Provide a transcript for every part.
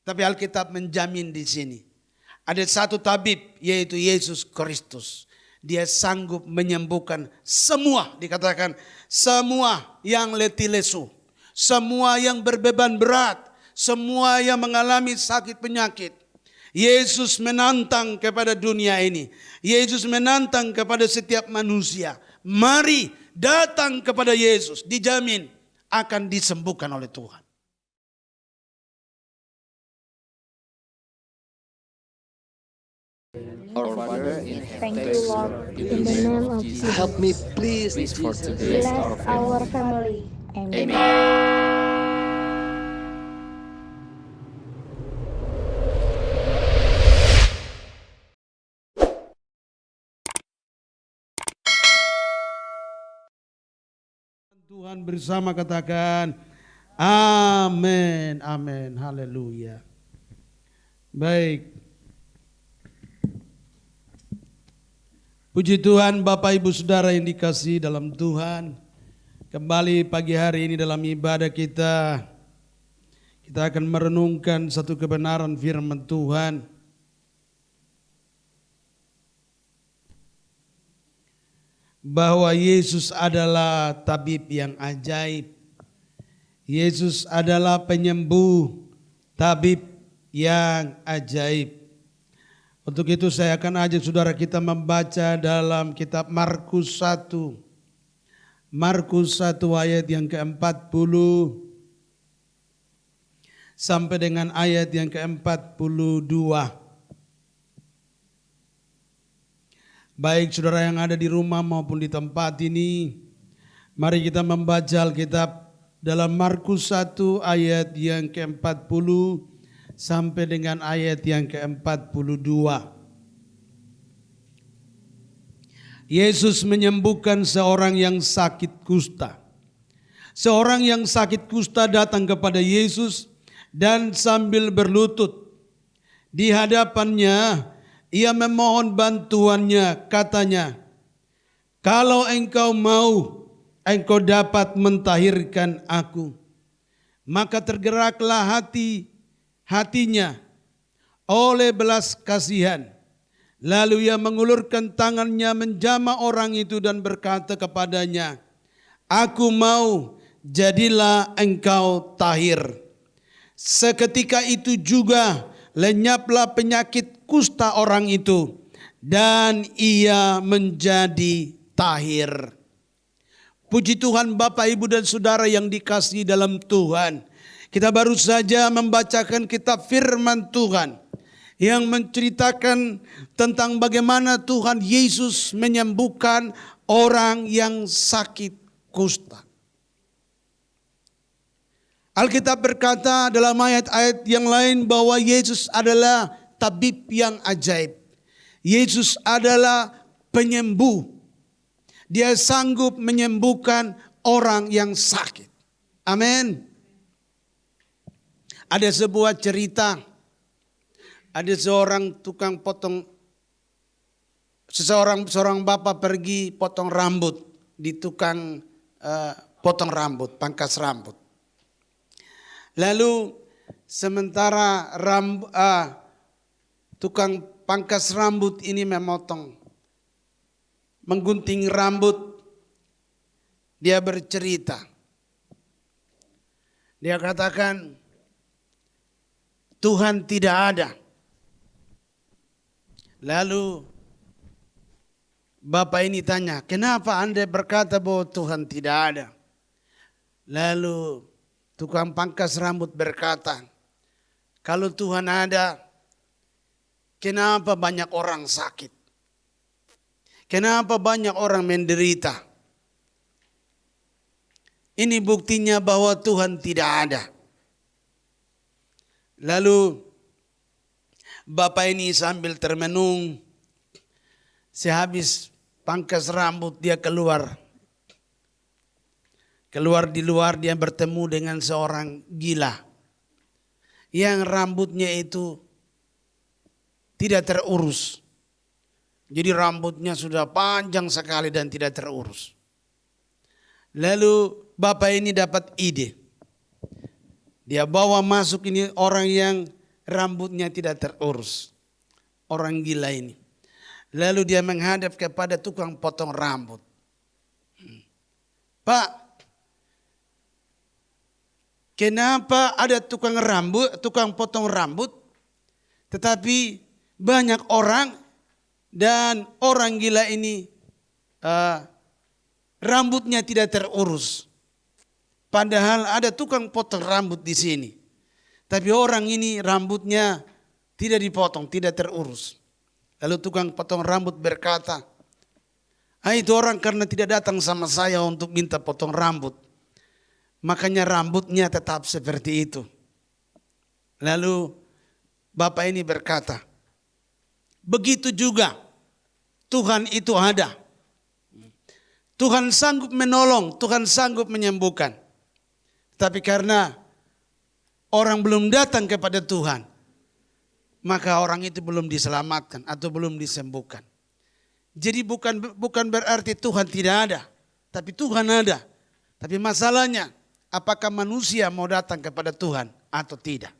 Tapi Alkitab menjamin di sini. Ada satu tabib yaitu Yesus Kristus. Dia sanggup menyembuhkan semua, dikatakan semua yang letih lesu. Semua yang berbeban berat. Semua yang mengalami sakit penyakit. Yesus menantang kepada dunia ini. Yesus menantang kepada setiap manusia. Mari datang kepada Yesus. Dijamin akan disembuhkan oleh Tuhan. Our Father in Thank heaven, you, Lord, in the name of Jesus. help me please for today. Bless our family. Amen. Tuhan bersama, katakan amin, amin, haleluya. Baik. Puji Tuhan, Bapak Ibu Saudara yang dikasihi dalam Tuhan. Kembali pagi hari ini dalam ibadah kita akan merenungkan satu kebenaran firman Tuhan. Bahwa Yesus adalah tabib yang ajaib. Yesus adalah penyembuh, tabib yang ajaib. Untuk itu saya akan ajak saudara kita membaca dalam kitab Markus 1. Markus 1 ayat yang ke-40 sampai dengan ayat yang ke-42. Baik saudara yang ada di rumah maupun di tempat ini, mari kita membaca Alkitab dalam Markus 1 ayat yang ke-40 sampai dengan ayat yang ke-42. Yesus menyembuhkan seorang yang sakit kusta. Seorang yang sakit kusta datang kepada Yesus dan sambil berlutut di hadapannya, ia memohon bantuannya, katanya, "Kalau engkau mau, engkau dapat mentahirkan aku." Maka tergeraklah hatinya oleh belas kasihan. Lalu ia mengulurkan tangannya menjamah orang itu dan berkata kepadanya, "Aku mau, jadilah engkau tahir." Seketika itu juga lenyaplah penyakit kusta orang itu dan ia menjadi tahir. Puji Tuhan, Bapak, Ibu dan Saudara yang dikasihi dalam Tuhan. Kita baru saja membacakan kitab firman Tuhan yang menceritakan tentang bagaimana Tuhan Yesus menyembuhkan orang yang sakit kusta. Alkitab berkata dalam ayat-ayat yang lain bahwa Yesus adalah tabib yang ajaib. Yesus adalah penyembuh. Dia sanggup menyembuhkan orang yang sakit. Amin. Ada sebuah cerita, ada seorang tukang potong, seorang bapak pergi potong rambut di tukang potong rambut, pangkas rambut. Lalu sementara tukang pangkas rambut ini menggunting rambut, dia bercerita. Dia katakan, Tuhan tidak ada. Lalu bapak ini tanya, kenapa Anda berkata bahwa Tuhan tidak ada? Lalu tukang pangkas rambut berkata, kalau Tuhan ada, kenapa banyak orang sakit? Kenapa banyak orang menderita? Ini buktinya bahwa Tuhan tidak ada. Lalu bapak ini sambil termenung, sehabis pangkas rambut dia keluar. Keluar di luar dia bertemu dengan seorang gila. Yang rambutnya itu tidak terurus. Jadi rambutnya sudah panjang sekali dan tidak terurus. Lalu bapak ini dapat ide. Dia bawa masuk ini orang yang rambutnya tidak terurus. Orang gila ini. Lalu dia menghadap kepada tukang potong rambut. Pak, kenapa ada tukang potong rambut, tetapi banyak orang dan orang gila ini rambutnya tidak terurus. Padahal ada tukang potong rambut di sini. Tapi orang ini rambutnya tidak dipotong, tidak terurus. Lalu tukang potong rambut berkata, itu orang karena tidak datang sama saya untuk minta potong rambut. Makanya rambutnya tetap seperti itu. Lalu bapak ini berkata, begitu juga Tuhan itu ada. Tuhan sanggup menolong, Tuhan sanggup menyembuhkan. Tapi karena orang belum datang kepada Tuhan, maka orang itu belum diselamatkan atau belum disembuhkan. Jadi bukan berarti Tuhan tidak ada, tapi Tuhan ada. Tapi masalahnya, apakah manusia mau datang kepada Tuhan atau tidak?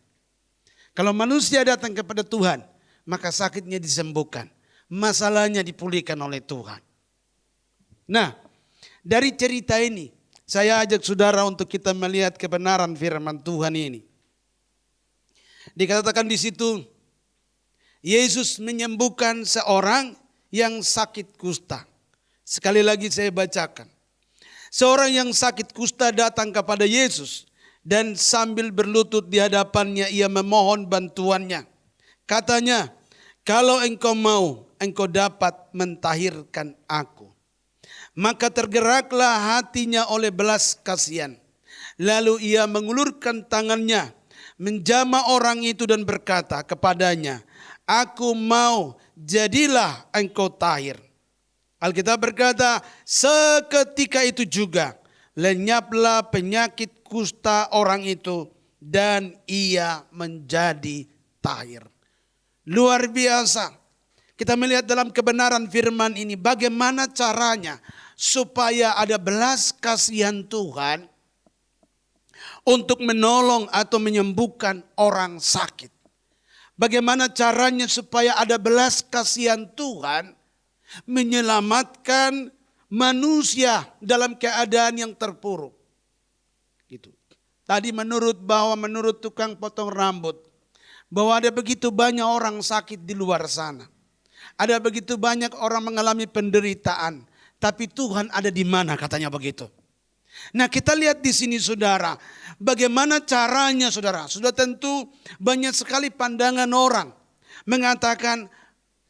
Kalau manusia datang kepada Tuhan, maka sakitnya disembuhkan. Masalahnya dipulihkan oleh Tuhan. Nah, dari cerita ini, saya ajak saudara untuk kita melihat kebenaran firman Tuhan ini. Dikatakan di situ, Yesus menyembuhkan seorang yang sakit kusta. Sekali lagi saya bacakan. Seorang yang sakit kusta datang kepada Yesus dan sambil berlutut di hadapannya ia memohon bantuannya. Katanya, kalau engkau mau, engkau dapat mentahirkan aku. Maka tergeraklah hatinya oleh belas kasihan. Lalu ia mengulurkan tangannya, menjamah orang itu dan berkata kepadanya, aku mau, jadilah engkau tahir. Alkitab berkata, seketika itu juga lenyaplah penyakit kusta orang itu dan ia menjadi tahir. Luar biasa. Kita melihat dalam kebenaran firman ini bagaimana caranya supaya ada belas kasihan Tuhan untuk menolong atau menyembuhkan orang sakit. Bagaimana caranya supaya ada belas kasihan Tuhan menyelamatkan manusia dalam keadaan yang terpuruk. Gitu. Tadi menurut tukang potong rambut, bahwa ada begitu banyak orang sakit di luar sana. Ada begitu banyak orang mengalami penderitaan, tapi Tuhan ada di mana katanya begitu. Nah, kita lihat di sini saudara, bagaimana caranya saudara. Sudah tentu banyak sekali pandangan orang mengatakan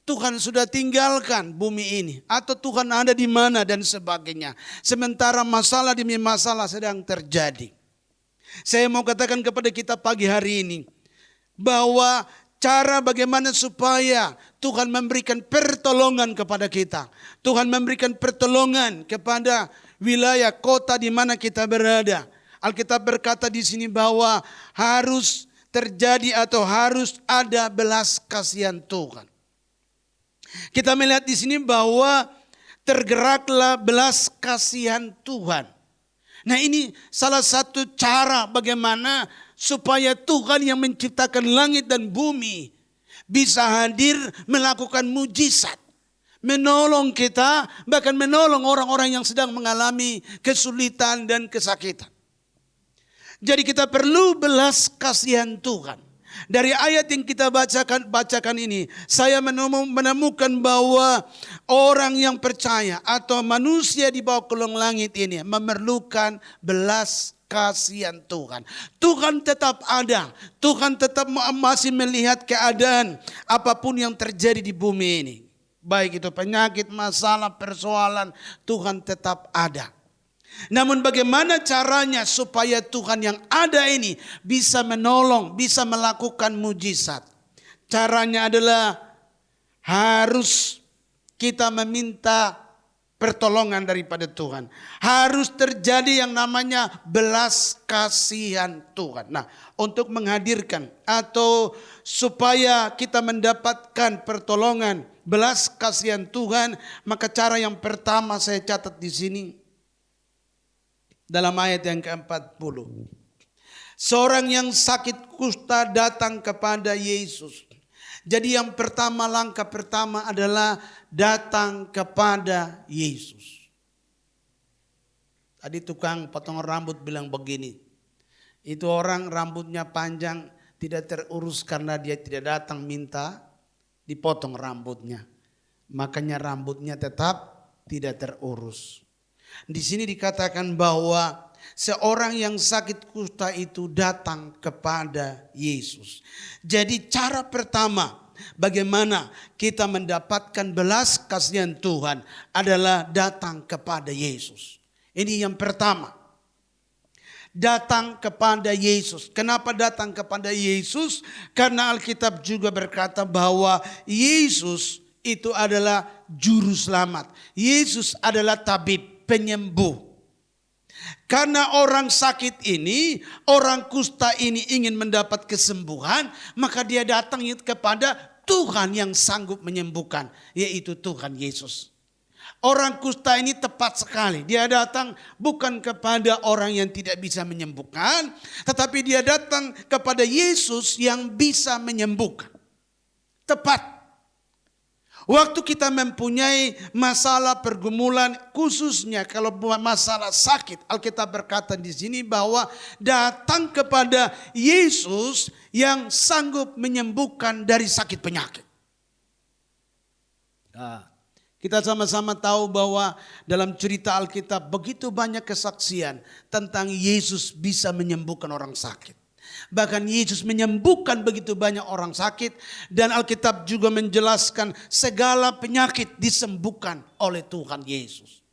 Tuhan sudah tinggalkan bumi ini atau Tuhan ada di mana dan sebagainya. Sementara masalah demi masalah sedang terjadi. Saya mau katakan kepada kita pagi hari ini bahwa cara bagaimana supaya Tuhan memberikan pertolongan kepada kita. Tuhan memberikan pertolongan kepada wilayah kota di mana kita berada. Alkitab berkata di sini bahwa harus terjadi atau harus ada belas kasihan Tuhan. Kita melihat di sini bahwa tergeraklah belas kasihan Tuhan. Nah, ini salah satu cara bagaimana supaya Tuhan yang menciptakan langit dan bumi bisa hadir melakukan mujizat. Menolong kita, bahkan menolong orang-orang yang sedang mengalami kesulitan dan kesakitan. Jadi kita perlu belas kasihan Tuhan. Dari ayat yang kita bacakan ini, saya menemukan bahwa orang yang percaya atau manusia di bawah kolong langit ini memerlukan belas kasihan Tuhan. Tuhan tetap ada. Tuhan tetap masih melihat keadaan apapun yang terjadi di bumi ini. Baik itu penyakit, masalah, persoalan, Tuhan tetap ada. Namun bagaimana caranya supaya Tuhan yang ada ini bisa menolong, bisa melakukan mujizat? Caranya adalah harus kita meminta pertolongan daripada Tuhan. Harus terjadi yang namanya belas kasihan Tuhan. Nah, untuk menghadirkan atau supaya kita mendapatkan pertolongan belas kasihan Tuhan, maka cara yang pertama saya catat di sini dalam ayat yang ke-40. Seorang yang sakit kusta datang kepada Yesus. Jadi yang pertama, langkah pertama adalah datang kepada Yesus. Tadi tukang potong rambut bilang begini. Itu orang rambutnya panjang tidak terurus karena dia tidak datang minta dipotong rambutnya. Makanya rambutnya tetap tidak terurus. Di sini dikatakan bahwa seorang yang sakit kusta itu datang kepada Yesus. Jadi cara pertama bagaimana kita mendapatkan belas kasihan Tuhan adalah datang kepada Yesus. Ini yang pertama. Datang kepada Yesus. Kenapa datang kepada Yesus? Karena Alkitab juga berkata bahwa Yesus itu adalah juru selamat. Yesus adalah tabib, penyembuh. Karena orang sakit ini, orang kusta ini ingin mendapat kesembuhan, maka dia datang kepada Tuhan yang sanggup menyembuhkan, yaitu Tuhan Yesus. Orang kusta ini tepat sekali. Dia datang bukan kepada orang yang tidak bisa menyembuhkan, tetapi dia datang kepada Yesus yang bisa menyembuhkan. Tepat. Waktu kita mempunyai masalah pergumulan, khususnya kalau masalah sakit, Alkitab berkata di sini bahwa datang kepada Yesus yang sanggup menyembuhkan dari sakit penyakit. Nah, kita sama-sama tahu bahwa dalam cerita Alkitab begitu banyak kesaksian tentang Yesus bisa menyembuhkan orang sakit. Bahkan Yesus menyembuhkan begitu banyak orang sakit, dan Alkitab juga menjelaskan segala penyakit disembuhkan oleh Tuhan Yesus.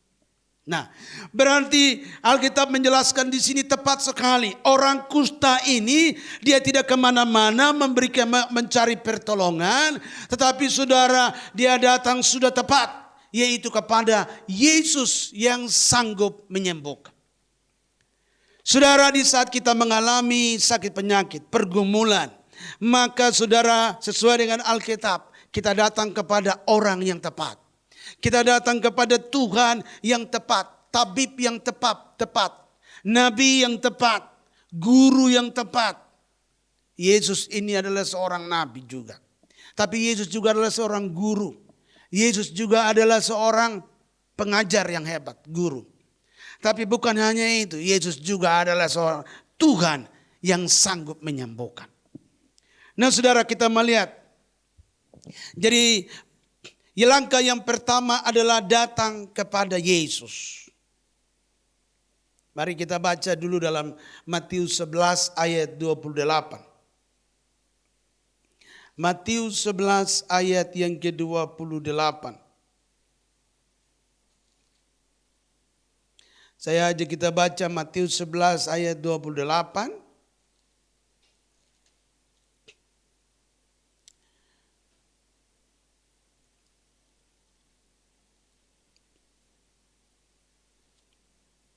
Nah, berarti Alkitab menjelaskan di sini tepat sekali. Orang kusta ini dia tidak kemana-mana mencari pertolongan, tetapi saudara dia datang sudah tepat, yaitu kepada Yesus yang sanggup menyembuhkan. Saudara, di saat kita mengalami sakit penyakit, pergumulan, maka saudara sesuai dengan Alkitab, kita datang kepada orang yang tepat. Kita datang kepada Tuhan yang tepat, tabib yang tepat, nabi yang tepat, guru yang tepat. Yesus ini adalah seorang nabi juga. Tapi Yesus juga adalah seorang guru. Yesus juga adalah seorang pengajar yang hebat, guru. Tapi bukan hanya itu, Yesus juga adalah seorang Tuhan yang sanggup menyembuhkan. Nah saudara, kita melihat. Jadi langkah yang pertama adalah datang kepada Yesus. Mari kita baca dulu dalam Matius 11 ayat 28. Matius 11 ayat yang ke-28. Saya ajak kita baca Matius 11 ayat 28.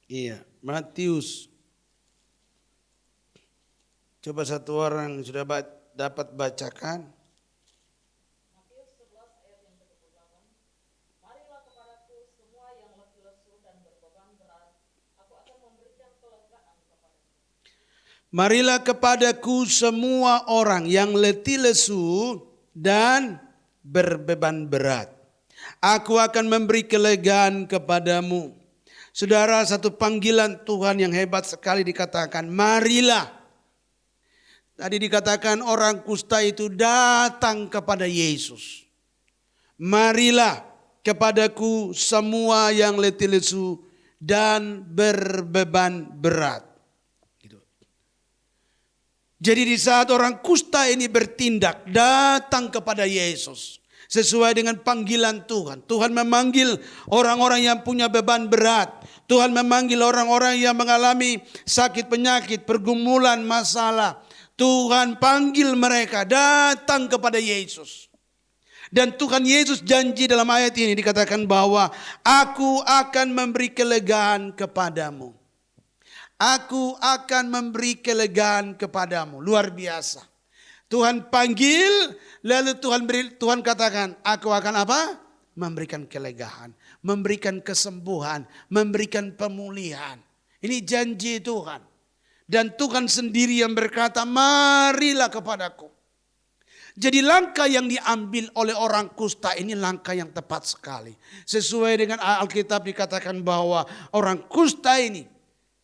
Iya, Matius. Coba satu orang sudah dapat bacakan. Matius 11 ayat yang ke-28. Marilah kepadaku semua yang letih lesu dan berbeban berat, aku akan memberikan kelegaan kepadamu. Marilah kepadaku semua orang yang letih lesu dan berbeban berat, aku akan memberi kelegaan kepadamu. Saudara, satu panggilan Tuhan yang hebat sekali dikatakan, marilah. Tadi dikatakan orang kusta itu datang kepada Yesus. Marilah kepadaku semua yang letih lesu dan berbeban berat. Gitu. Jadi di saat orang kusta ini bertindak, datang kepada Yesus. Sesuai dengan panggilan Tuhan. Tuhan memanggil orang-orang yang punya beban berat. Tuhan memanggil orang-orang yang mengalami sakit penyakit, pergumulan, masalah. Tuhan panggil mereka datang kepada Yesus. Dan Tuhan Yesus janji dalam ayat ini dikatakan bahwa aku akan memberi kelegaan kepadamu. Aku akan memberi kelegaan kepadamu. Luar biasa. Tuhan panggil, lalu Tuhan katakan, aku akan apa? Memberikan kelegaan, memberikan kesembuhan, memberikan pemulihan. Ini janji Tuhan. Dan Tuhan sendiri yang berkata, marilah kepadaku. Jadi langkah yang diambil oleh orang kusta ini langkah yang tepat sekali. Sesuai dengan Alkitab dikatakan bahwa orang kusta ini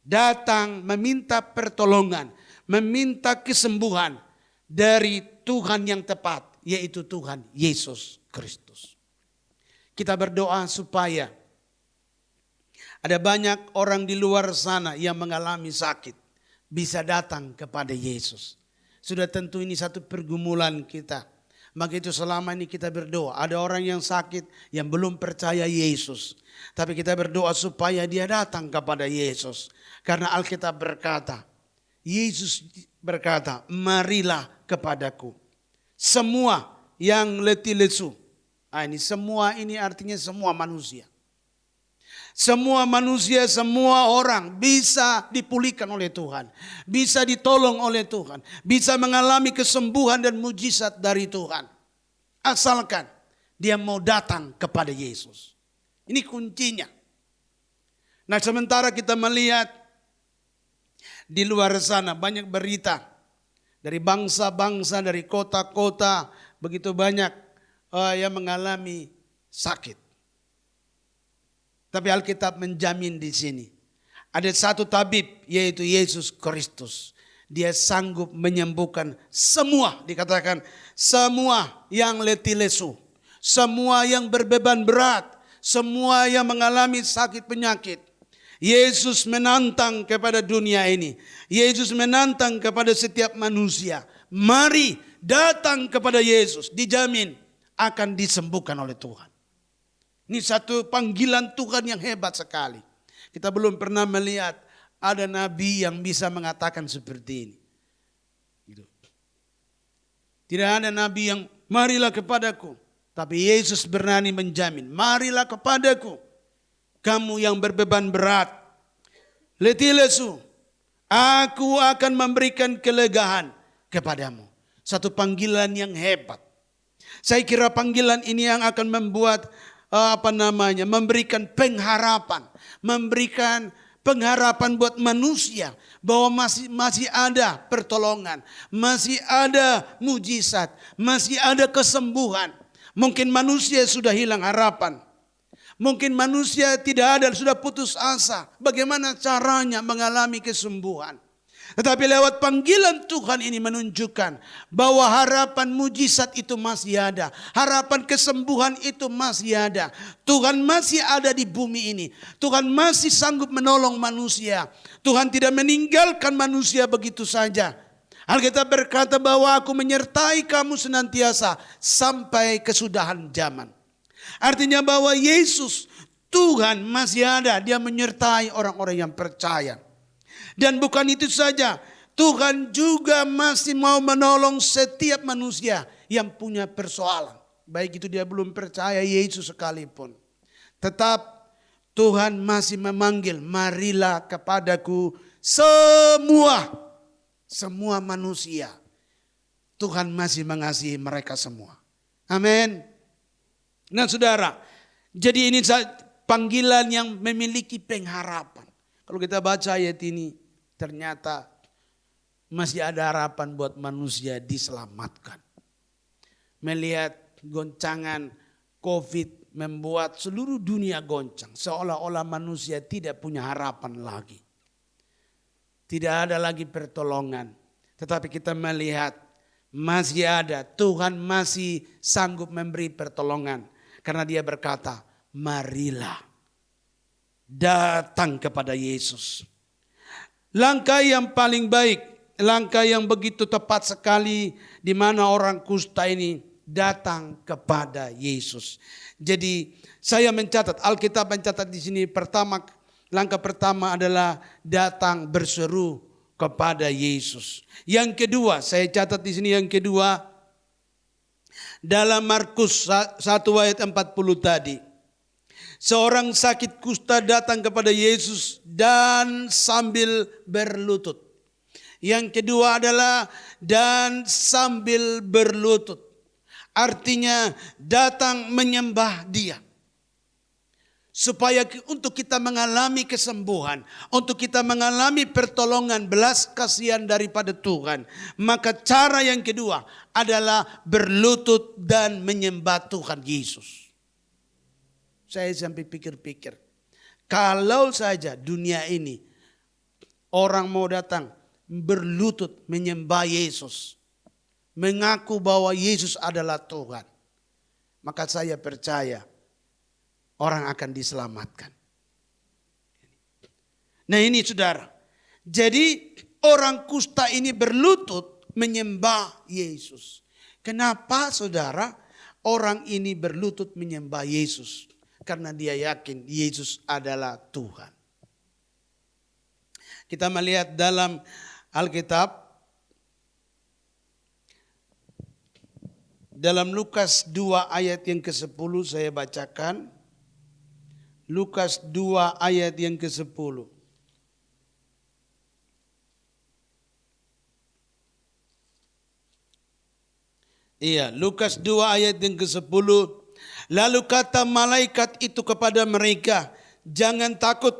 datang meminta pertolongan, meminta kesembuhan dari Tuhan yang tepat, yaitu Tuhan Yesus Kristus. Kita berdoa supaya ada banyak orang di luar sana yang mengalami sakit bisa datang kepada Yesus. Sudah tentu ini satu pergumulan kita. Maka itu selama ini kita berdoa. Ada orang yang sakit yang belum percaya Yesus. Tapi kita berdoa supaya dia datang kepada Yesus. Karena Alkitab berkata, Yesus berkata, marilah kepadaku. Semua yang letih lesu. Ini semua ini artinya semua manusia. Semua manusia, semua orang bisa dipulihkan oleh Tuhan. Bisa ditolong oleh Tuhan. Bisa mengalami kesembuhan dan mujizat dari Tuhan. Asalkan dia mau datang kepada Yesus. Ini kuncinya. Nah, sementara kita melihat di luar sana banyak berita. Dari bangsa-bangsa, dari kota-kota. Begitu banyak yang mengalami sakit. Tapi Alkitab menjamin di sini. Ada satu tabib yaitu Yesus Kristus. Dia sanggup menyembuhkan semua. Dikatakan semua yang letih lesu. Semua yang berbeban berat. Semua yang mengalami sakit penyakit. Yesus menantang kepada dunia ini. Yesus menantang kepada setiap manusia. Mari datang kepada Yesus. Dijamin akan disembuhkan oleh Tuhan. Ini satu panggilan Tuhan yang hebat sekali. Kita belum pernah melihat ada nabi yang bisa mengatakan seperti ini. Gitu. Tidak ada nabi yang marilah kepadaku. Tapi Yesus berani menjamin, marilah kepadaku. Kamu yang berbeban berat, letih lesu, aku akan memberikan kelegaan kepadamu. Satu panggilan yang hebat. Saya kira panggilan ini yang akan membuat memberikan pengharapan, memberikan pengharapan buat manusia bahwa masih ada pertolongan, masih ada mujizat, masih ada kesembuhan. Mungkin manusia sudah hilang harapan. Mungkin manusia tidak ada, sudah putus asa. Bagaimana caranya mengalami kesembuhan? Tetapi lewat panggilan Tuhan ini menunjukkan bahwa harapan mujizat itu masih ada. Harapan kesembuhan itu masih ada. Tuhan masih ada di bumi ini. Tuhan masih sanggup menolong manusia. Tuhan tidak meninggalkan manusia begitu saja. Alkitab berkata bahwa aku menyertai kamu senantiasa sampai kesudahan zaman. Artinya bahwa Yesus, Tuhan masih ada. Dia menyertai orang-orang yang percaya. Dan bukan itu saja, Tuhan juga masih mau menolong setiap manusia yang punya persoalan. Baik itu dia belum percaya Yesus sekalipun. Tetap Tuhan masih memanggil, marilah kepadaku semua manusia. Tuhan masih mengasihi mereka semua. Amin. Nah saudara, jadi ini panggilan yang memiliki pengharapan. Kalau kita baca ayat ini, ternyata masih ada harapan buat manusia diselamatkan. Melihat goncangan COVID membuat seluruh dunia goncang. Seolah-olah manusia tidak punya harapan lagi. Tidak ada lagi pertolongan. Tetapi kita melihat masih ada. Tuhan masih sanggup memberi pertolongan. Karena dia berkata, marilah datang kepada Yesus. Langkah yang paling baik, langkah yang begitu tepat sekali di mana orang kusta ini datang kepada Yesus. Jadi saya mencatat, Alkitab mencatat di sini langkah pertama adalah datang berseru kepada Yesus. Yang kedua, saya catat di sini yang kedua dalam Markus 1 ayat 40 tadi. Seorang sakit kusta datang kepada Yesus dan sambil berlutut. Yang kedua adalah dan sambil berlutut. Artinya datang menyembah dia. supaya untuk kita mengalami kesembuhan, untuk kita mengalami pertolongan, belas kasihan daripada Tuhan, maka cara yang kedua adalah berlutut dan menyembah Tuhan Yesus. Saya sampai pikir-pikir, kalau saja dunia ini orang mau datang berlutut menyembah Yesus, mengaku bahwa Yesus adalah Tuhan, maka saya percaya orang akan diselamatkan. Nah ini saudara. Jadi orang kusta ini berlutut menyembah Yesus. Kenapa saudara orang ini berlutut menyembah Yesus? Karena dia yakin Yesus adalah Tuhan. Kita melihat dalam Alkitab. Dalam Lukas 2 ayat yang ke-10 saya bacakan. Lukas 2 ayat yang ke-10. Iya, Lukas 2 ayat yang ke-10. Lalu kata malaikat itu kepada mereka, jangan takut,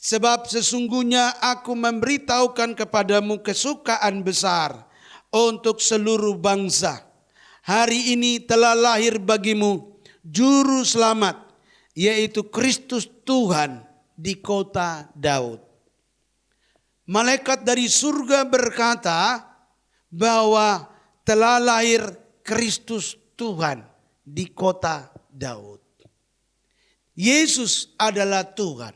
sebab sesungguhnya aku memberitahukan kepadamu kesukaan besar untuk seluruh bangsa. Hari ini telah lahir bagimu juru selamat, yaitu Kristus Tuhan di kota Daud. Malaikat dari surga berkata bahwa telah lahir Kristus Tuhan di kota Daud. Yesus adalah Tuhan.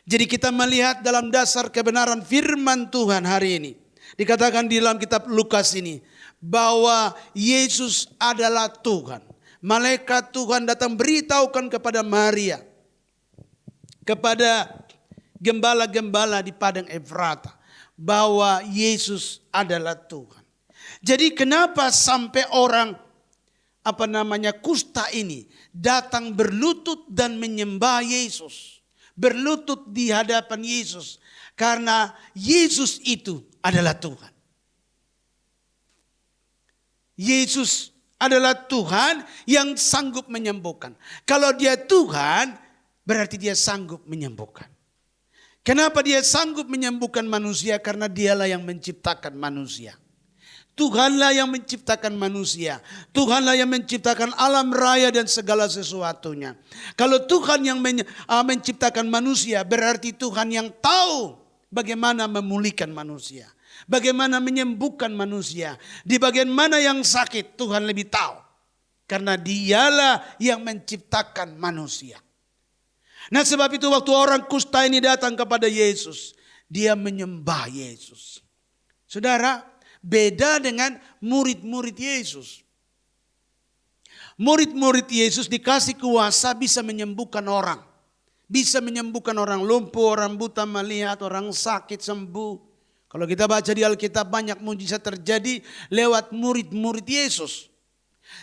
Jadi kita melihat dalam dasar kebenaran firman Tuhan hari ini. Dikatakan di dalam kitab Lukas ini bahwa Yesus adalah Tuhan. Malaikat Tuhan datang beritahukan kepada Maria, kepada gembala-gembala di padang Efrata, bahwa Yesus adalah Tuhan. Jadi kenapa sampai orang kusta ini datang berlutut dan menyembah Yesus, berlutut di hadapan Yesus, karena Yesus itu adalah Tuhan. Yesus adalah Tuhan yang sanggup menyembuhkan. Kalau dia Tuhan, berarti dia sanggup menyembuhkan. Kenapa dia sanggup menyembuhkan manusia? Karena dialah yang menciptakan manusia. Tuhanlah yang menciptakan manusia. Tuhanlah yang menciptakan alam raya dan segala sesuatunya. Kalau Tuhan yang menciptakan manusia, berarti Tuhan yang tahu bagaimana memulihkan manusia. Bagaimana menyembuhkan manusia. Di bagian mana yang sakit, Tuhan lebih tahu. Karena dialah yang menciptakan manusia. Nah sebab itu waktu orang kusta ini datang kepada Yesus, dia menyembah Yesus. Saudara, beda dengan murid-murid Yesus. Murid-murid Yesus dikasih kuasa bisa menyembuhkan orang. Bisa menyembuhkan orang lumpuh, orang buta melihat, orang sakit sembuh. Kalau kita baca di Alkitab banyak mujizat terjadi lewat murid-murid Yesus.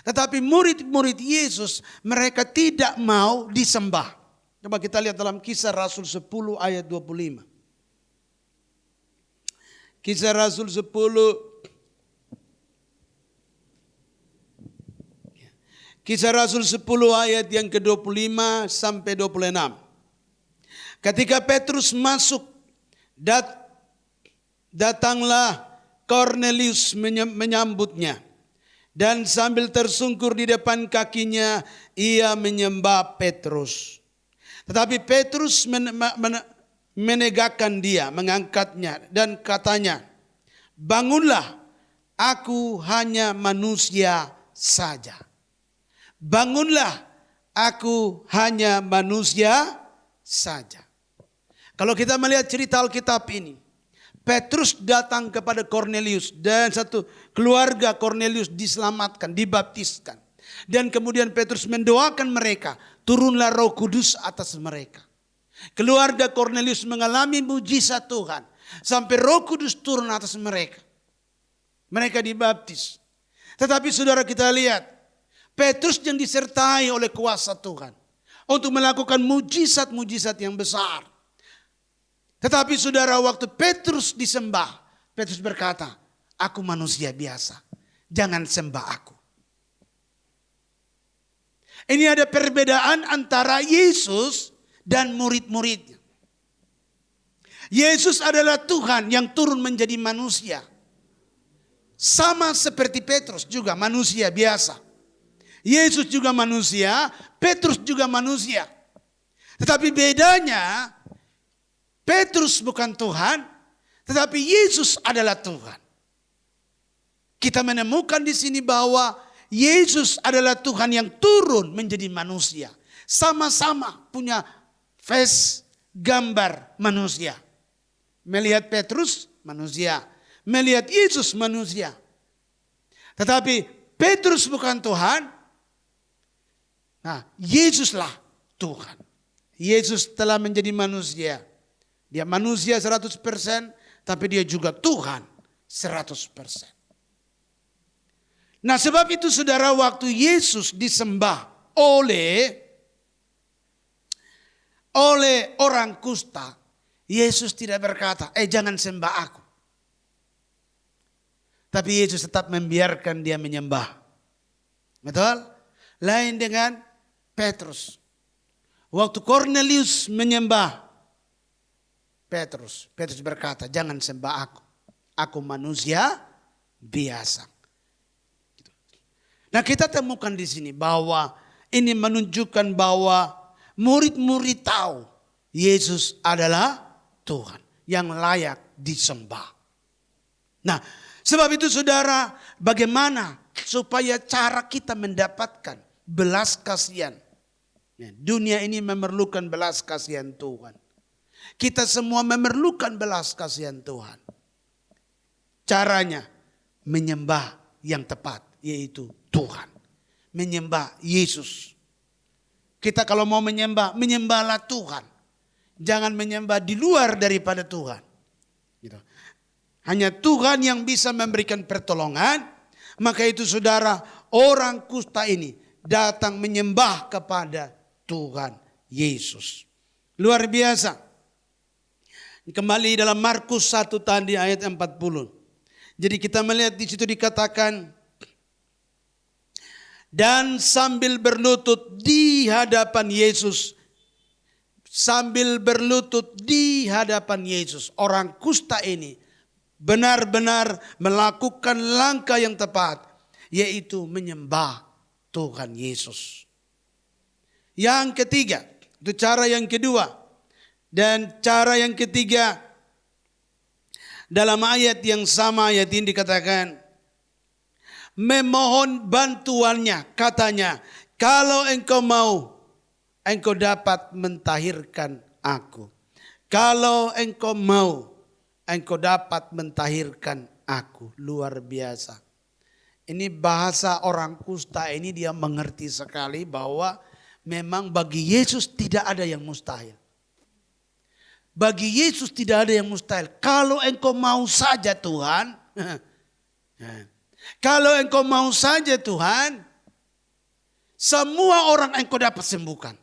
Tetapi murid-murid Yesus mereka tidak mau disembah. Coba kita lihat dalam Kisah Rasul 10 ayat 25. Kisah Rasul 10 Kisah Rasul 10 ayat yang ke-25 sampai 26. Ketika Petrus masuk, datanglah Kornelius menyambutnya. Dan sambil tersungkur di depan kakinya, ia menyembah Petrus. Tetapi Petrus menegakkan dia, mengangkatnya dan katanya, bangunlah, aku hanya manusia saja. Bangunlah, aku hanya manusia saja. Kalau kita melihat cerita Alkitab ini, Petrus datang kepada Kornelius dan satu keluarga Kornelius diselamatkan, dibaptiskan. Dan kemudian Petrus mendoakan mereka, turunlah Roh Kudus atas mereka. Keluarga Kornelius mengalami mujizat Tuhan sampai Roh Kudus turun atas mereka. Mereka dibaptis. Tetapi saudara kita lihat, Petrus yang disertai oleh kuasa Tuhan untuk melakukan mujizat-mujizat yang besar. Tetapi saudara, waktu Petrus disembah, Petrus berkata, aku manusia biasa, jangan sembah aku. Ini ada perbedaan antara Yesus dan murid-muridnya. Yesus adalah Tuhan yang turun menjadi manusia. Sama seperti Petrus juga manusia biasa. Yesus juga manusia, Petrus juga manusia. Tetapi bedanya, Petrus bukan Tuhan, tetapi Yesus adalah Tuhan. Kita menemukan di sini bahwa Yesus adalah Tuhan yang turun menjadi manusia. Sama-sama punya face, gambar manusia. Melihat Petrus, manusia. Melihat Yesus, manusia. Tetapi Petrus bukan Tuhan. Nah, Yesuslah Tuhan. Yesus telah menjadi manusia. Dia manusia 100%, tapi dia juga Tuhan 100%. Nah, sebab itu saudara, waktu Yesus disembah oleh orang kusta, Yesus tidak berkata, jangan sembah aku. Tapi Yesus tetap membiarkan dia menyembah. Betul? Lain dengan Petrus. Waktu Cornelius menyembah Petrus berkata, jangan sembah aku. Aku manusia biasa. Nah, kita temukan di sini bahwa ini menunjukkan bahwa murid-murid tahu Yesus adalah Tuhan yang layak disembah. Nah, sebab itu saudara, bagaimana supaya cara kita mendapatkan belas kasihan? Dunia ini memerlukan belas kasihan Tuhan. Kita semua memerlukan belas kasihan Tuhan. Caranya menyembah yang tepat, yaitu Tuhan. Menyembah Yesus. Kita kalau mau menyembah, menyembahlah Tuhan. Jangan menyembah di luar daripada Tuhan. Gitu. Hanya Tuhan yang bisa memberikan pertolongan. Maka itu saudara, orang kusta ini datang menyembah kepada Tuhan Yesus. Luar biasa. Kembali dalam Markus 1 tadi ayat 40. Jadi kita melihat di situ dikatakan, dan sambil berlutut di hadapan Yesus. Sambil berlutut di hadapan Yesus. Orang kusta ini benar-benar melakukan langkah yang tepat. Yaitu menyembah Tuhan Yesus. Yang ketiga, itu cara yang kedua. Dan cara yang ketiga, dalam ayat yang sama ayat ini dikatakan, memohon bantuannya, katanya, kalau engkau mau, engkau dapat mentahirkan aku. Kalau engkau mau, engkau dapat mentahirkan aku. Luar biasa. Ini bahasa orang kusta ini, dia mengerti sekali bahwa memang bagi Yesus tidak ada yang mustahil. Bagi Yesus tidak ada yang mustahil. Kalau engkau mau saja Tuhan. Kalau engkau mau saja Tuhan. Semua orang engkau dapat sembuhkan.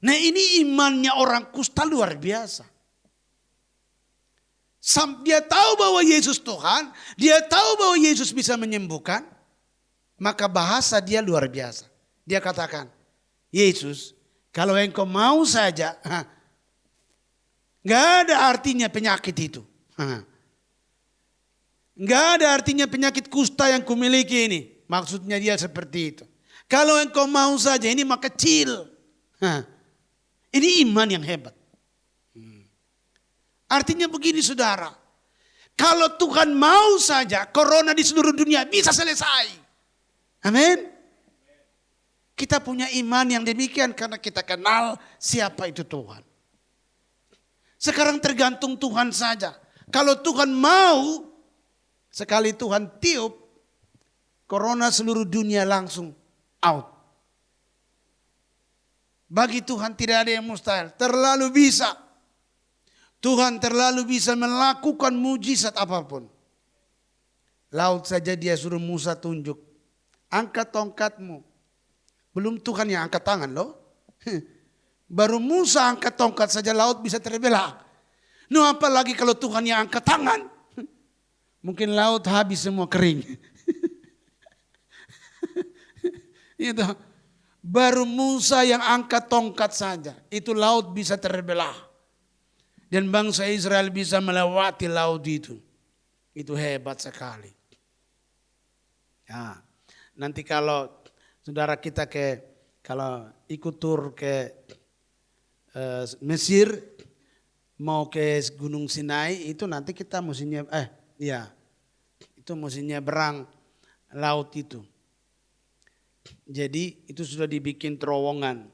Nah, ini imannya orang kusta luar biasa. Dia tahu bahwa Yesus Tuhan. Dia tahu bahwa Yesus bisa menyembuhkan. Maka bahasa dia luar biasa. Dia katakan, Yesus, kalau engkau mau saja. Gak ada artinya penyakit itu. Gak ada artinya penyakit kusta yang kumiliki ini. Maksudnya dia seperti itu. Kalau engkau mau saja, ini mah kecil. Ini iman yang hebat. Artinya begini saudara. Kalau Tuhan mau saja, corona di seluruh dunia bisa selesai. Amin. Kita punya iman yang demikian karena kita kenal siapa itu Tuhan. Sekarang tergantung Tuhan saja. Kalau Tuhan mau, sekali Tuhan tiup, corona seluruh dunia langsung out. Bagi Tuhan tidak ada yang mustahil. Terlalu bisa. Tuhan terlalu bisa melakukan mujizat apapun. Laut saja dia suruh Musa tunjuk. Angkat tongkatmu. Belum Tuhan yang angkat tangan loh. Baru Musa angkat tongkat saja laut bisa terbelah. No, apalagi kalau Tuhan yang angkat tangan. Mungkin laut habis semua kering. Itu. Baru Musa yang angkat tongkat saja, itu laut bisa terbelah. Dan bangsa Israel bisa melewati laut itu. Itu hebat sekali. Ya, nanti kalau saudara kita kalau ikut tur ke Mesir, mau ke Gunung Sinai, itu nanti kita mestinya itu mestinya nyebrang laut itu. Jadi itu sudah dibikin terowongan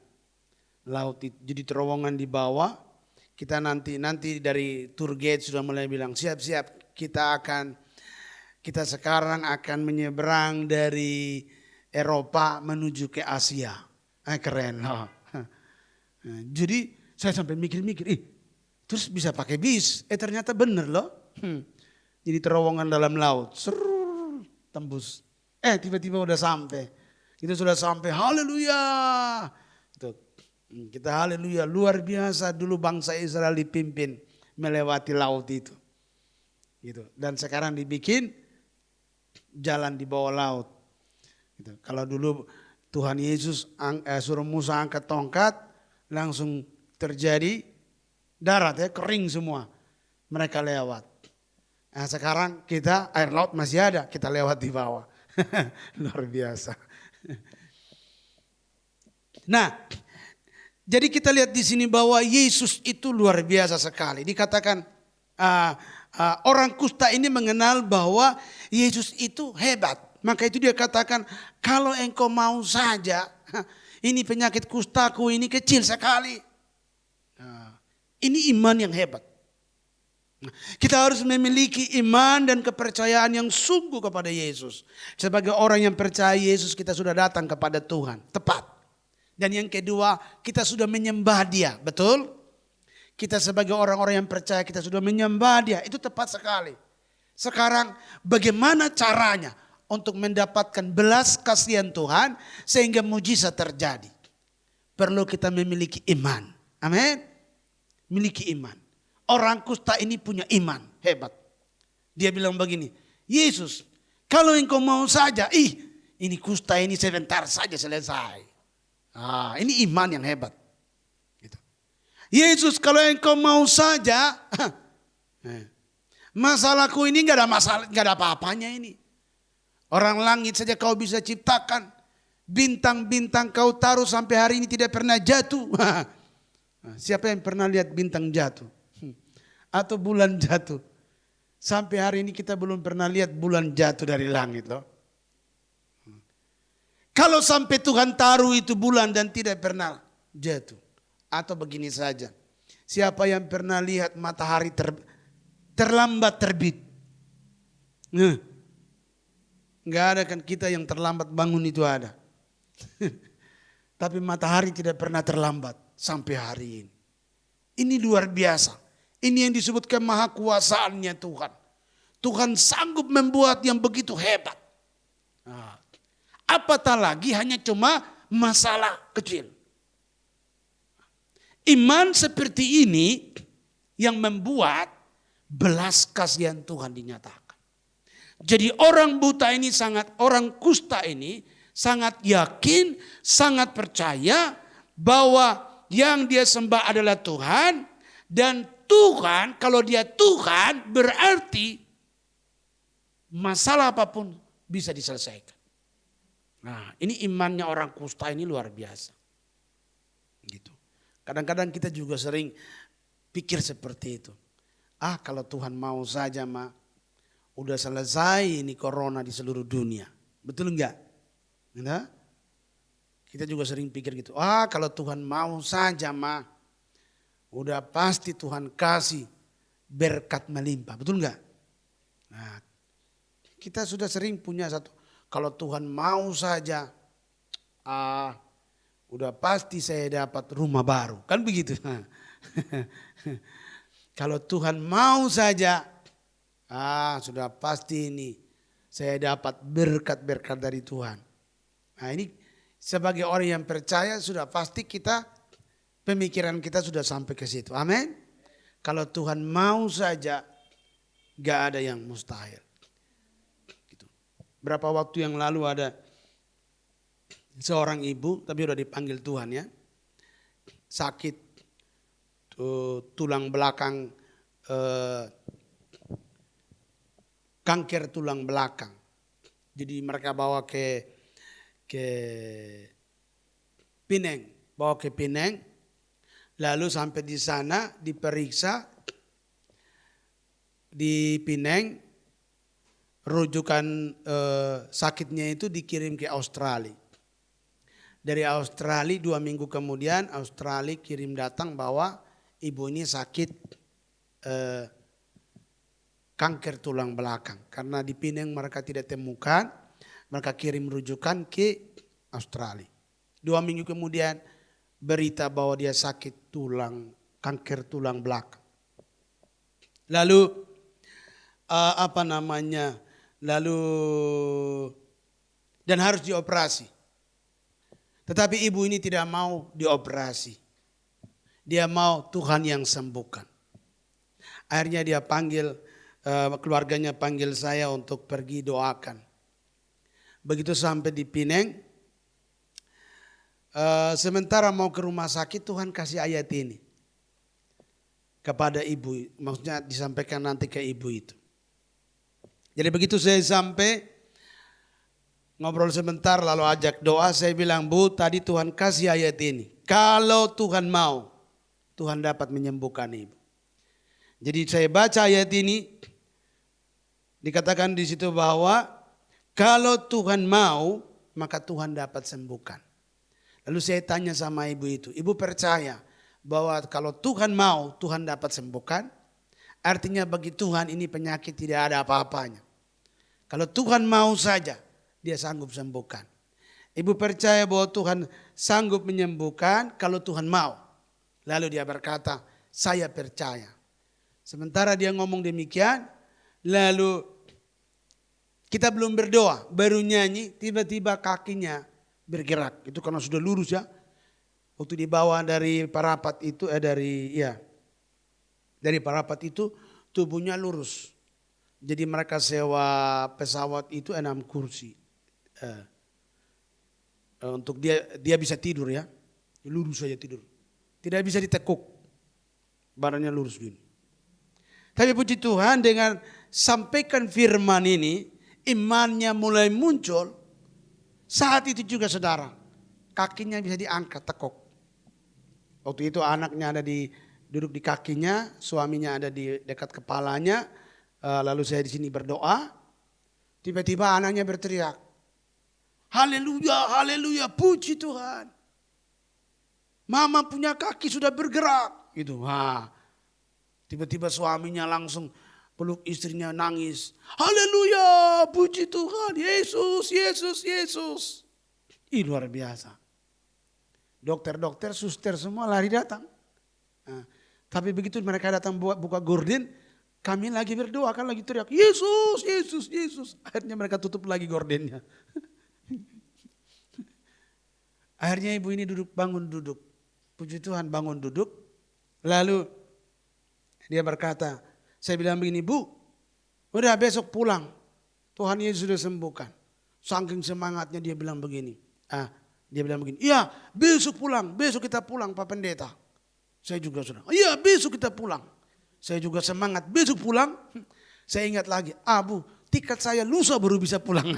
laut itu. Jadi terowongan di bawah. Kita nanti dari tour guide sudah mulai bilang siap-siap kita sekarang akan menyeberang dari Eropa menuju ke Asia. Keren loh. Jadi saya sampai mikir-mikir, terus bisa pakai bis. Ternyata bener loh. Jadi terowongan dalam laut, tembus. Tiba-tiba udah sampai. Itu sudah sampai, haleluya. Kita haleluya, luar biasa dulu bangsa Israel dipimpin melewati laut itu. Gitu. Dan sekarang dibikin jalan di bawah laut. Gitu. Kalau dulu Tuhan Yesus suruh Musa angkat tongkat, langsung terjadi darat kering semua. Mereka lewat. Nah, sekarang kita air laut masih ada, kita lewat di bawah. Luar biasa. Nah, jadi kita lihat di sini bahwa Yesus itu luar biasa sekali. Dikatakan orang kusta ini mengenal bahwa Yesus itu hebat. Maka itu dia katakan, kalau engkau mau saja, ini penyakit kustaku ini kecil sekali. Ini iman yang hebat. Kita harus memiliki iman dan kepercayaan yang sungguh kepada Yesus. Sebagai orang yang percaya Yesus, kita sudah datang kepada Tuhan. Tepat. Dan yang kedua, kita sudah menyembah Dia. Betul? Kita sebagai orang-orang yang percaya, kita sudah menyembah Dia. Itu tepat sekali. Sekarang bagaimana caranya untuk mendapatkan belas kasihan Tuhan sehingga mujizat terjadi? Perlu kita memiliki iman. Amin. Miliki iman. Orang kusta ini punya iman, hebat. Dia bilang begini, Yesus, kalau engkau mau saja, ini kusta ini sebentar saja selesai. Ini iman yang hebat. Gitu. Yesus, kalau engkau mau saja, masalahku ini nggak ada masalah, nggak ada apa-apanya ini. Orang langit saja kau bisa ciptakan, bintang-bintang kau taruh sampai hari ini tidak pernah jatuh. Siapa yang pernah lihat bintang jatuh? Atau bulan jatuh. Sampai hari ini kita belum pernah lihat bulan jatuh dari langit loh. Kalau sampai Tuhan taruh itu bulan dan tidak pernah jatuh. Atau begini saja. Siapa yang pernah lihat matahari terlambat terbit? Enggak ada kan, kita yang terlambat bangun itu ada. Tapi matahari tidak pernah terlambat sampai hari ini. Ini luar biasa. Ini yang disebutkan maha kuasaannya Tuhan. Tuhan sanggup membuat yang begitu hebat. Apatah lagi hanya cuma masalah kecil. Iman seperti ini yang membuat belas kasihan Tuhan dinyatakan. Jadi orang kusta ini sangat yakin, sangat percaya bahwa yang dia sembah adalah Tuhan. Dan Tuhan, kalau dia Tuhan berarti masalah apapun bisa diselesaikan. Nah, ini imannya orang kusta ini luar biasa. Gitu. Kadang-kadang kita juga sering pikir seperti itu. Kalau Tuhan mau saja udah selesai ini corona di seluruh dunia. Betul enggak? Nah, kita juga sering pikir gitu. Kalau Tuhan mau saja udah pasti Tuhan kasih berkat melimpah. Betul enggak? Nah, kita sudah sering punya satu. Kalau Tuhan mau saja, udah pasti saya dapat rumah baru. Kan begitu. Kalau Tuhan mau saja, sudah pasti ini saya dapat berkat-berkat dari Tuhan. Nah, ini sebagai orang yang percaya sudah pasti pemikiran kita sudah sampai ke situ. Amin. Kalau Tuhan mau saja, gak ada yang mustahil. Gitu. Berapa waktu yang lalu ada seorang ibu, tapi udah dipanggil Tuhan ya, sakit tulang belakang, kanker tulang belakang. Jadi mereka bawa ke Pineng, lalu sampai di sana diperiksa di Pineng, rujukan sakitnya itu dikirim ke Australia. Dari Australia 2 minggu kemudian Australia kirim datang bahwa ibu ini sakit kanker tulang belakang. Karena di Pineng mereka tidak temukan, mereka kirim rujukan ke Australia. 2 minggu kemudian berita bahwa dia sakit kanker tulang belakang. Lalu dan harus dioperasi. Tetapi ibu ini tidak mau dioperasi. Dia mau Tuhan yang sembuhkan. Akhirnya dia keluarganya panggil saya untuk pergi doakan. Begitu sampai di Pineng, sementara mau ke rumah sakit, Tuhan kasih ayat ini kepada ibu, maksudnya disampaikan nanti ke ibu itu. Jadi begitu saya sampai, ngobrol sebentar lalu ajak doa, saya bilang, Bu, tadi Tuhan kasih ayat ini. Kalau Tuhan mau, Tuhan dapat menyembuhkan ibu. Jadi saya baca ayat ini, dikatakan di situ bahwa kalau Tuhan mau, maka Tuhan dapat sembuhkan. Lalu saya tanya sama ibu itu, ibu percaya bahwa kalau Tuhan mau, Tuhan dapat sembuhkan? Artinya bagi Tuhan ini penyakit tidak ada apa-apanya. Kalau Tuhan mau saja, dia sanggup sembuhkan. Ibu percaya bahwa Tuhan sanggup menyembuhkan kalau Tuhan mau. Lalu dia berkata, saya percaya. Sementara dia ngomong demikian, lalu kita belum berdoa, baru nyanyi, tiba-tiba kakinya bergerak. Itu karena sudah lurus ya. Waktu dibawa dari parapat itu, dari parapat itu tubuhnya lurus. Jadi mereka sewa pesawat itu 6 kursi. Untuk dia bisa tidur ya, lurus saja tidur. Tidak bisa ditekuk, badannya lurus gini. Tapi puji Tuhan dengan sampaikan firman ini, imannya mulai muncul. Saat itu juga saudara, kakinya bisa diangkat tekuk. Waktu itu anaknya duduk di kakinya, suaminya ada di dekat kepalanya. Lalu saya di sini berdoa, tiba-tiba anaknya berteriak, haleluya, haleluya, puji Tuhan. Mama punya kaki sudah bergerak. Gitu. Tiba-tiba suaminya langsung peluk istrinya nangis. Haleluya, puji Tuhan, Yesus, Yesus, Yesus. Ih, luar biasa. Dokter-dokter, suster semua lari datang. Tapi begitu mereka datang buka gorden, kami lagi berdoa, kan lagi teriak, Yesus, Yesus, Yesus. Akhirnya mereka tutup lagi gordennya. Akhirnya ibu ini bangun duduk. Puji Tuhan bangun duduk. Lalu dia berkata, saya bilang begini, Bu, udah besok pulang. Tuhan Yesus sudah sembuhkan. Saking semangatnya dia bilang begini. Dia bilang begini, iya besok pulang, besok kita pulang Pak Pendeta. Saya juga sudah, iya besok kita pulang. Saya juga semangat, besok pulang. Saya ingat lagi, Bu, tiket saya lusa baru bisa pulang.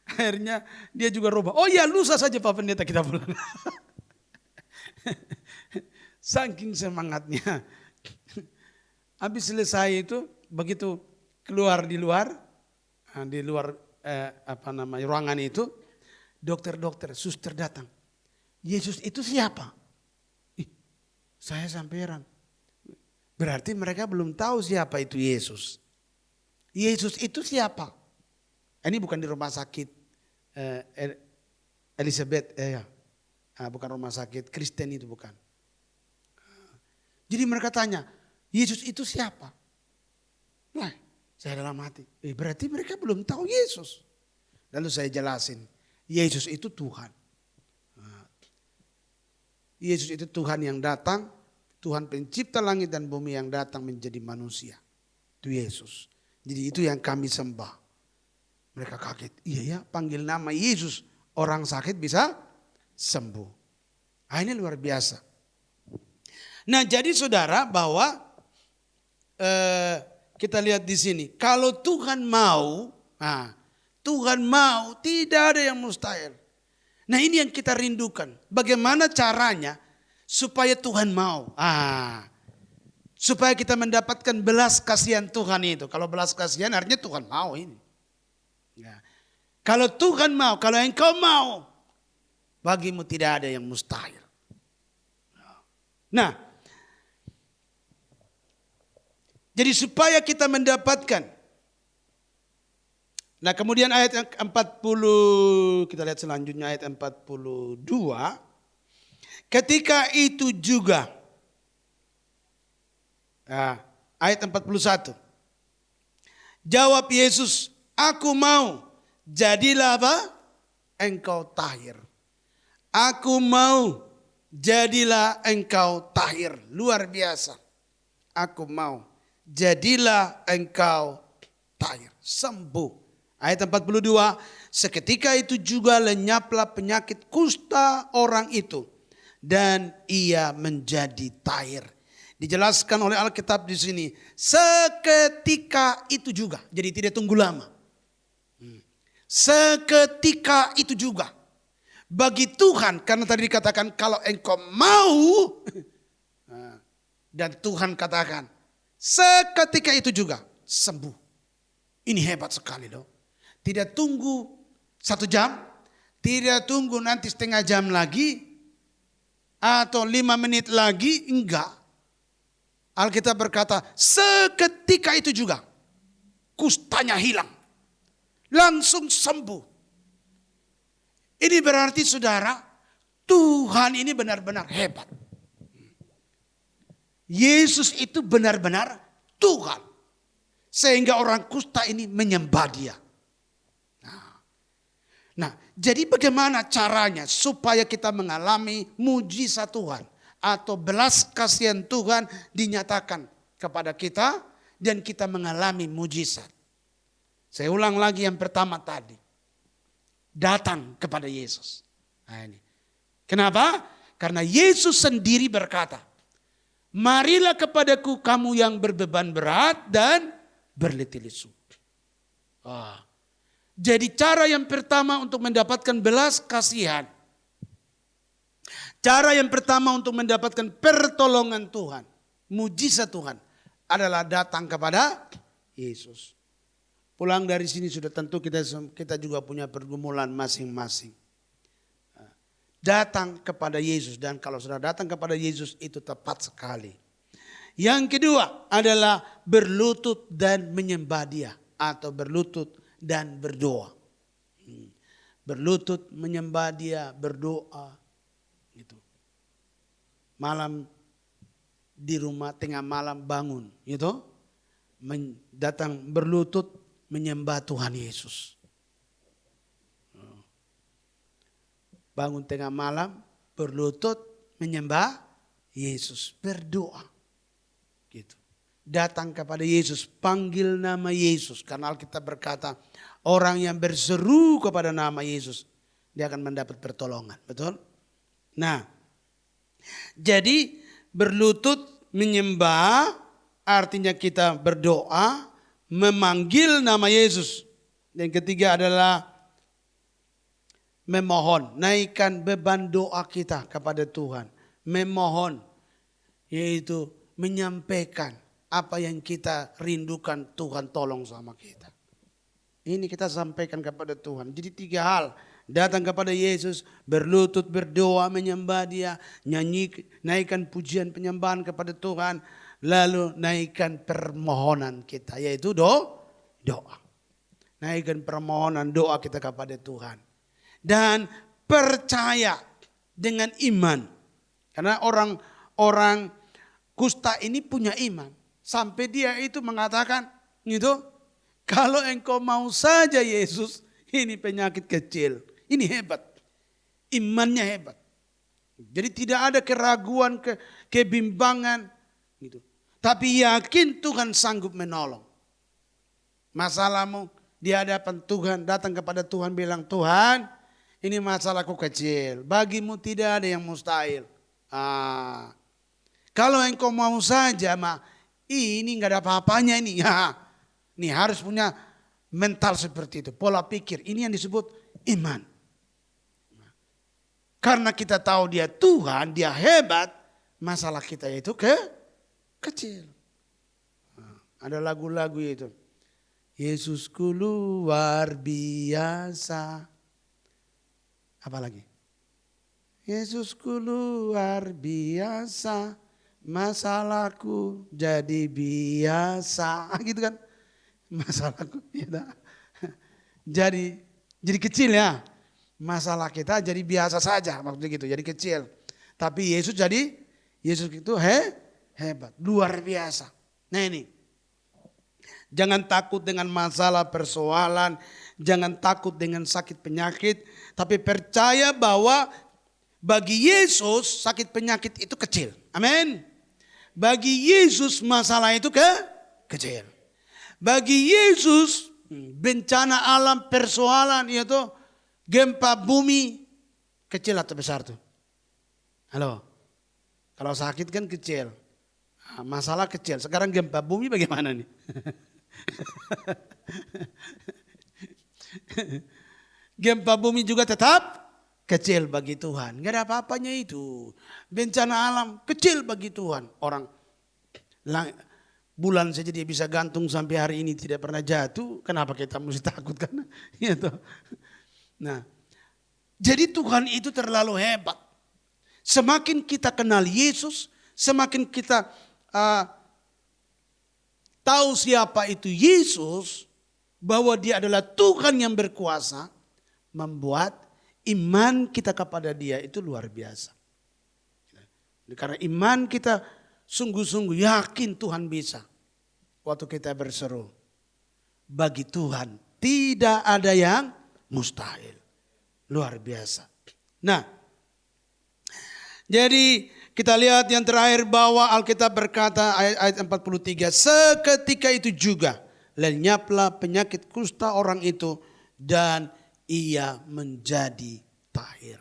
Akhirnya dia juga rubah, oh iya lusa saja Pak Pendeta kita pulang. Saking semangatnya. Habis selesai itu, begitu keluar di luar ruangan itu, dokter-dokter, suster datang. Yesus itu siapa? Saya sampai heran. Berarti mereka belum tahu siapa itu Yesus. Yesus itu siapa? Ini bukan di rumah sakit Elizabeth, bukan rumah sakit Kristen itu bukan. Jadi mereka tanya, Yesus itu siapa? Wah, saya dalam hati, berarti mereka belum tahu Yesus. Lalu saya jelasin, Yesus itu Tuhan. Yesus itu Tuhan yang datang, Tuhan pencipta langit dan bumi yang datang menjadi manusia. Itu Yesus. Jadi itu yang kami sembah. Mereka kaget. Iya ya, panggil nama Yesus, orang sakit bisa sembuh. Ah, ini luar biasa. Nah, jadi saudara bahwa kita lihat di sini, kalau Tuhan mau, Tuhan mau, tidak ada yang mustahil. Nah, ini yang kita rindukan. Bagaimana caranya supaya Tuhan mau? Supaya kita mendapatkan belas kasihan Tuhan itu. Kalau belas kasihan artinya Tuhan mau ini. Ya. Kalau Tuhan mau, kalau engkau mau, bagimu tidak ada yang mustahil. Nah, jadi supaya kita mendapatkan. Nah, kemudian ayat yang 40, kita lihat selanjutnya ayat 42. Ketika itu juga, ayat 41. Jawab Yesus, aku mau, jadilah apa? Engkau tahir. Aku mau, jadilah engkau tahir. Luar biasa. Aku mau, jadilah engkau tahir. Sembuh. Ayat 42, seketika itu juga lenyaplah penyakit kusta orang itu. Dan ia menjadi tahir. Dijelaskan oleh Alkitab di sini, seketika itu juga. Jadi tidak tunggu lama. Seketika itu juga. Bagi Tuhan, karena tadi dikatakan kalau engkau mau, dan Tuhan katakan, seketika itu juga sembuh. Ini hebat sekali loh. Tidak tunggu 1 jam, tidak tunggu nanti setengah jam lagi, atau 5 menit lagi, enggak. Alkitab berkata, seketika itu juga kustanya hilang. Langsung sembuh. Ini berarti saudara, Tuhan ini benar-benar hebat. Yesus itu benar-benar Tuhan. Sehingga orang kusta ini menyembah dia. Nah, jadi bagaimana caranya supaya kita mengalami mujizat Tuhan? Atau belas kasihan Tuhan dinyatakan kepada kita dan kita mengalami mujizat. Saya ulang lagi yang pertama tadi. Datang kepada Yesus. Nah, ini. Kenapa? Karena Yesus sendiri berkata, marilah kepadaku kamu yang berbeban berat dan berletih lesu. Jadi cara yang pertama untuk mendapatkan belas kasihan. Cara yang pertama untuk mendapatkan pertolongan Tuhan, mujizat Tuhan adalah datang kepada Yesus. Pulang dari sini sudah tentu kita juga punya pergumulan masing-masing. Datang kepada Yesus, dan kalau sudah datang kepada Yesus itu tepat sekali. Yang kedua adalah berlutut dan menyembah Dia atau berlutut dan berdoa. Berlutut menyembah Dia, berdoa. Gitu. Malam di rumah tengah malam bangun, gitu. Datang berlutut menyembah Tuhan Yesus. Bangun tengah malam berlutut menyembah Yesus, berdoa. Gitu. Datang kepada Yesus, panggil nama Yesus, karena Alkitab berkata orang yang berseru kepada nama Yesus dia akan mendapat pertolongan, betul? Nah, jadi berlutut menyembah artinya kita berdoa, memanggil nama Yesus. Yang ketiga adalah memohon, naikkan beban doa kita kepada Tuhan. Memohon, yaitu menyampaikan apa yang kita rindukan, Tuhan tolong sama kita. Ini kita sampaikan kepada Tuhan. Jadi 3 hal. Datang kepada Yesus, berlutut, berdoa, menyembah Dia, naikkan pujian penyembahan kepada Tuhan, lalu naikkan permohonan kita, yaitu doa. Naikkan permohonan doa kita kepada Tuhan. Dan percaya dengan iman. Karena orang kusta ini punya iman. Sampai dia itu mengatakan, gitu, kalau engkau mau saja Yesus, ini penyakit kecil. Ini hebat. Imannya hebat. Jadi tidak ada keraguan, kebimbangan. Gitu. Tapi yakin Tuhan sanggup menolong. Masalahmu di hadapan Tuhan, datang kepada Tuhan bilang, Tuhan ini masalahku kecil, bagimu tidak ada yang mustahil. Kalau engkau mau saja, ini nggak ada apa-apanya ini. Nih harus punya mental seperti itu, pola pikir. Ini yang disebut iman. Karena kita tahu dia Tuhan, dia hebat, masalah kita itu kecil. Ada lagu-lagu itu. Yesusku luar biasa. Apa lagi? Yesusku luar biasa, masalahku jadi biasa. Gitu kan? Masalahku ya, jadi kecil ya. Masalah kita jadi biasa saja, maksudnya gitu, jadi kecil. Tapi Yesus itu hebat, luar biasa. Nah ini, jangan takut dengan masalah persoalan, jangan takut dengan sakit penyakit, tapi percaya bahwa bagi Yesus sakit penyakit itu kecil. Amin. Bagi Yesus masalah itu kecil. Bagi Yesus bencana alam, persoalan itu gempa bumi kecil atau besar tuh? Halo. Kalau sakit kan kecil. Masalah kecil. Sekarang gempa bumi bagaimana nih? Gempa bumi juga tetap kecil bagi Tuhan. Gak ada apa-apanya itu. Bencana alam kecil bagi Tuhan. Orang bulan saja dia bisa gantung sampai hari ini tidak pernah jatuh. Kenapa kita mesti takut kan? Gitu. Nah, jadi Tuhan itu terlalu hebat. Semakin kita kenal Yesus, semakin kita tahu siapa itu Yesus, bahwa dia adalah Tuhan yang berkuasa, membuat iman kita kepada dia itu luar biasa. Karena iman kita sungguh-sungguh yakin Tuhan bisa. Waktu kita berseru, bagi Tuhan tidak ada yang mustahil. Luar biasa. Nah, jadi kita lihat yang terakhir bahwa Alkitab berkata ayat 43. Seketika itu juga lenyaplah penyakit kusta orang itu dan ia menjadi tahir.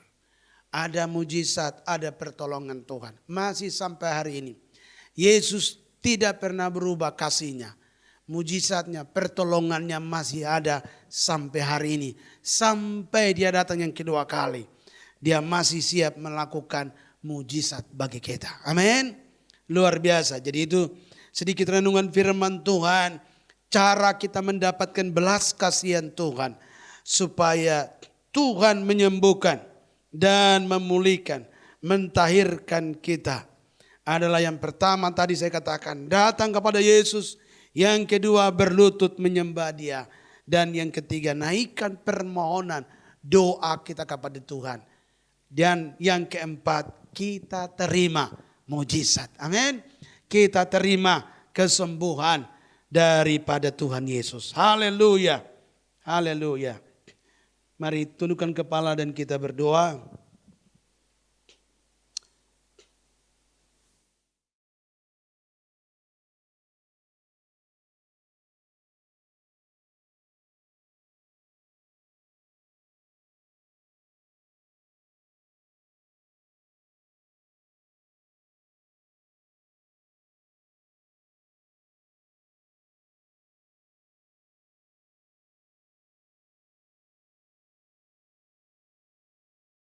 Ada mujizat, ada pertolongan Tuhan. Masih sampai hari ini. Yesus tidak pernah berubah kasihnya. Mujizatnya, pertolongannya masih ada sampai hari ini. Sampai dia datang yang kedua kali. Dia masih siap melakukan mujizat bagi kita. Amin. Luar biasa. Jadi itu sedikit renungan firman Tuhan. Cara kita mendapatkan belas kasihan Tuhan. Supaya Tuhan menyembuhkan dan memulihkan, mentahirkan kita. Adalah yang pertama tadi saya katakan, datang kepada Yesus. Yang kedua berlutut menyembah dia. Dan yang ketiga naikkan permohonan doa kita kepada Tuhan. Dan yang keempat kita terima mujizat. Amin. Kita terima kesembuhan daripada Tuhan Yesus. Haleluya. Haleluya. Mari tundukkan kepala dan kita berdoa.